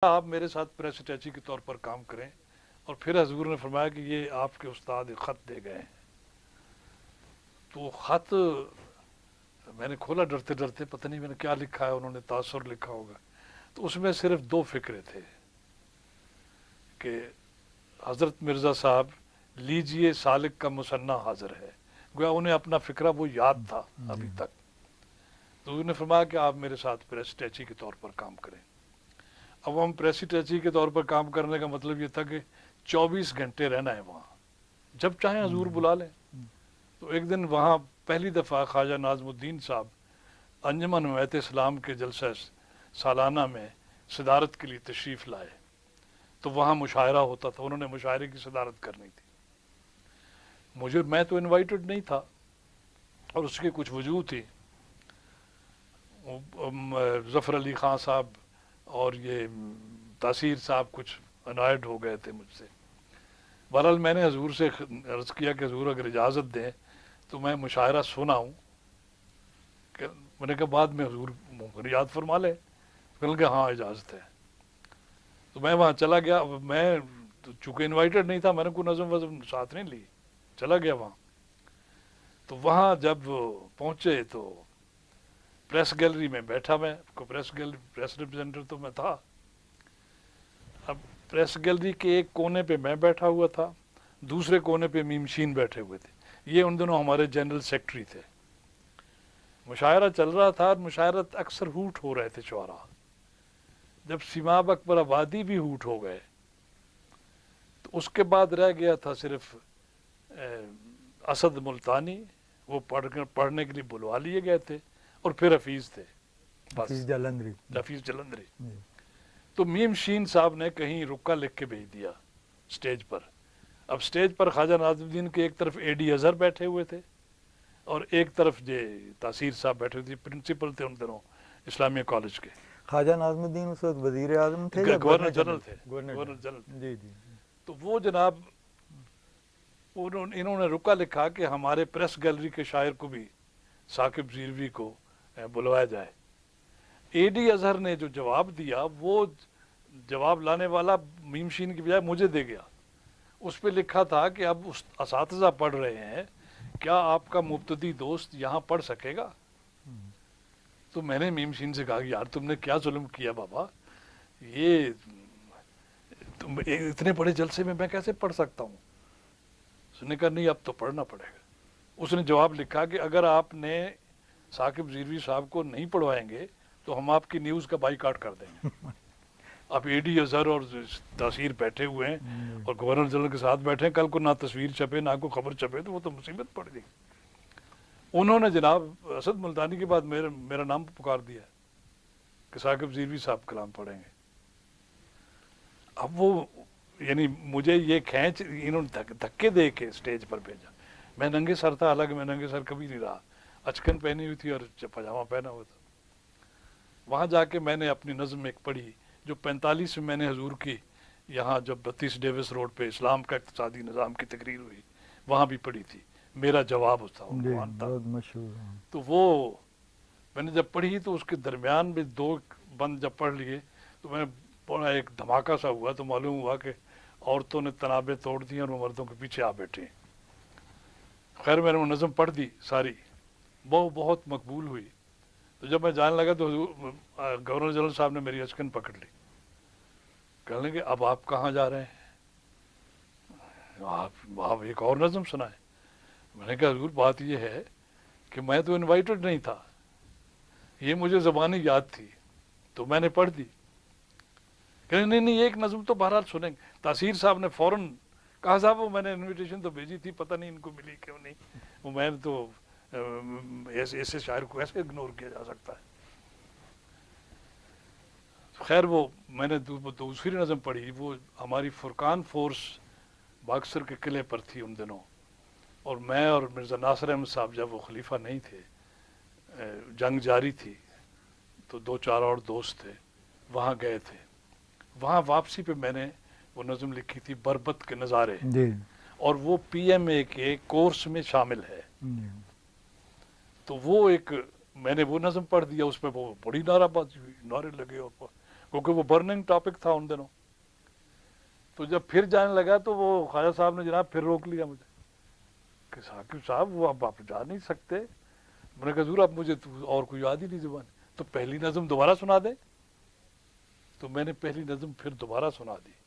آپ میرے ساتھ پریس اٹیچی کے طور پر کام کریں، اور پھر حضور نے فرمایا کہ یہ آپ کے استاد ایک خط دے گئے ہیں. تو خط میں نے کھولا ڈرتے ڈرتے، پتہ نہیں میں نے کیا لکھا ہے، انہوں نے تاثر لکھا ہوگا. تو اس میں صرف 2 فقرے تھے کہ حضرت مرزا صاحب لیجئے سالک کا مصنع حاضر ہے. گویا انہیں اپنا فقرہ وہ یاد تھا ابھی تک. تو انہوں نے فرمایا کہ آپ میرے ساتھ پریس اٹیچی کے طور پر کام کریں. اب ہم پریس اٹیچی کے طور پر کام کرنے کا مطلب یہ تھا کہ 24 گھنٹے رہنا ہے وہاں، جب چاہیں حضور بلا لیں. تو ایک دن وہاں پہلی دفعہ خواجہ ناظم الدین صاحب انجمن حمایت اسلام کے جلسہ سالانہ میں صدارت کے لیے تشریف لائے. تو وہاں مشاعرہ ہوتا تھا، انہوں نے مشاعرے کی صدارت کرنی تھی. میں تو انوائٹڈ نہیں تھا، اور اس کی کچھ وجوہ تھی. ظفر علی خان صاحب اور یہ تاثیر صاحب کچھ انوائٹ ہو گئے تھے مجھ سے. بہرحال میں نے حضور سے عرض کیا کہ حضور اگر اجازت دیں تو میں مشاعرہ سناؤں. میں نے کہا بعد میں حضور یاد فرما لیں. کہنے کہ ہاں اجازت ہے. تو میں وہاں چلا گیا. میں چونکہ انوائٹڈ نہیں تھا، میں نے کوئی نظم وظم ساتھ نہیں لی، چلا گیا وہاں. تو وہاں جب پہنچے تو پریس گیلری میں بیٹھا. میں پریس ریپرزینٹیو تو میں تھا. اب پریس گیلری کے ایک کونے پہ میں بیٹھا ہوا تھا، دوسرے کونے پہ میمشین بیٹھے ہوئے تھے. یہ ان دنوں ہمارے جنرل سیکرٹری تھے. مشاعرہ چل رہا تھا، اور مشاعرت اکثر ہوٹ ہو رہے تھے شعراء. جب سیماب اکبر آبادی بھی ہوٹ ہو گئے تو اس کے بعد رہ گیا تھا صرف اسد ملتانی. وہ پڑھنے کے لیے بلوا لیے گئے تھے، اور پھر حفیظ تھے، بس حفیظ جلندری. تو میم شین صاحب نے کہیں رکا لکھ کے بھیج دیا سٹیج پر. اب سٹیج پر خواجہ ناظم الدین کے ایک طرف اے ڈی اظہر بیٹھے ہوئے تھے، اور ایک طرف تاثیر صاحب بیٹھے ہوئے تھے. پرنسپل تھے ان دنوں اسلامیہ کالج کے. خواجہ ناظم الدین اس وقت وزیر اعظم تھے یا گورنر جنرل تھے؟ Governor general. جی جی. تو وہ جناب انہوں نے رکا لکھا کہ ہمارے پریس گیلری کے شاعر کو بھی، ثاقب زیروی کو بلوایا جائے. اے ڈی اظہر نے جو جواب دیا، وہ جواب لانے والا میم شین کی بجائے مجھے دے گیا. اس پہ لکھا تھا کہ اب اساتذہ پڑھ رہے ہیں، کیا آپ کا مبتدی دوست یہاں پڑھ سکے گا؟ تو میں نے میم شین سے کہا کہ یار تم نے کیا ظلم کیا بابا، یہ اتنے بڑے جلسے میں کیسے پڑھ سکتا ہوں؟ اس نے کہا نہیں اب تو پڑھنا پڑے گا. اس نے جواب لکھا کہ اگر آپ نے ثاقب زیروی صاحب کو نہیں پڑھوائیں گے تو ہم آپ کی نیوز کا بائیکاٹ کر دیں گے. اب اے ڈی اظہر اور تاثیر بیٹھے ہوئے ہیں، اور گورنر جنرل کے ساتھ بیٹھے ہیں. کل کو نہ تصویر چھپے نہ کوئی خبر چھپے تو وہ تو مصیبت پڑ گئی. انہوں نے جناب اسد ملتانی کے بعد میرا نام پکار دیا کہ ثاقب زیروی صاحب کلام پڑھیں گے. اب وہ یعنی مجھے یہ کھینچ انہوں نے دھکے دے کے اسٹیج پر بھیجا. میں ننگے سر تھا، حالانکہ میں ننگے سر کبھی نہیں رہا. اچکن پہنی ہوئی تھی اور پاجامہ پہنا ہوا تھا. وہاں جا کے میں نے اپنی نظم ایک پڑھی جو 45 میں نے حضور کی یہاں جب 32 ڈیوس روڈ پہ اسلام کا اقتصادی نظام کی تقریر ہوئی وہاں بھی پڑھی تھی. میرا جواب اس تھا عنوان تھا. تو وہ میں نے جب پڑھی تو اس کے درمیان میں 2 بند جب پڑھ لیے تو میں پڑھا، ایک دھماکہ سا ہوا. تو معلوم ہوا کہ عورتوں نے تنابیں توڑ دی اور وہ مردوں کے پیچھے آ بیٹھے. خیر میں نے وہ نظم پڑھ دی ساری، وہ بہت مقبول ہوئی. تو جب میں جانے لگا تو گورنر جنرل صاحب نے میری اچکن پکڑ لی. کہنے لگے اب آپ کہاں جا رہے ہیں؟ آپ ایک اور نظم سنائیں. میں نے کہا حضور بات یہ ہے کہ میں تو انوائٹڈ نہیں تھا، یہ مجھے زبانی یاد تھی تو میں نے پڑھ دی. کہ نہیں ایک نظم تو بہرحال سنیں گے. تاثیر صاحب نے فوراً کہا صاحب وہ میں نے انویٹیشن تو بھیجی تھی، پتہ نہیں ان کو ملی کیوں نہیں. وہ میں نے تو ایسے شاعر کو ایسے اگنور کیا جا سکتا ہے. خیر وہ میں نے دوسری نظم پڑھی. وہ ہماری فرقان فورس باکسر کے قلعے پر تھی ان دنوں، اور میں اور مرزا ناصر احمد صاحب جب وہ خلیفہ نہیں تھے، جنگ جاری تھی، تو 2-4 اور دوست تھے وہاں گئے تھے. وہاں واپسی پہ میں نے وہ نظم لکھی تھی بربت کے نظارے، اور وہ پی ایم اے کے کورس میں شامل ہے. تو وہ ایک میں نے وہ نظم پڑھ دیا. اس پہ وہ بڑی نعرہ بازی ہوئی، نعرے لگے اور کیونکہ وہ برننگ ٹاپک تھا ان دنوں. تو جب پھر جانے لگا تو وہ خواجہ صاحب نے جناب پھر روک لیا مجھے کہ ثاقب صاحب وہ اب آپ جا نہیں سکتے. میں نے کہا حضور اب مجھے اور کوئی یاد ہی نہیں زبان. تو پہلی نظم دوبارہ سنا دیں. تو میں نے پہلی نظم پھر دوبارہ سنا دی.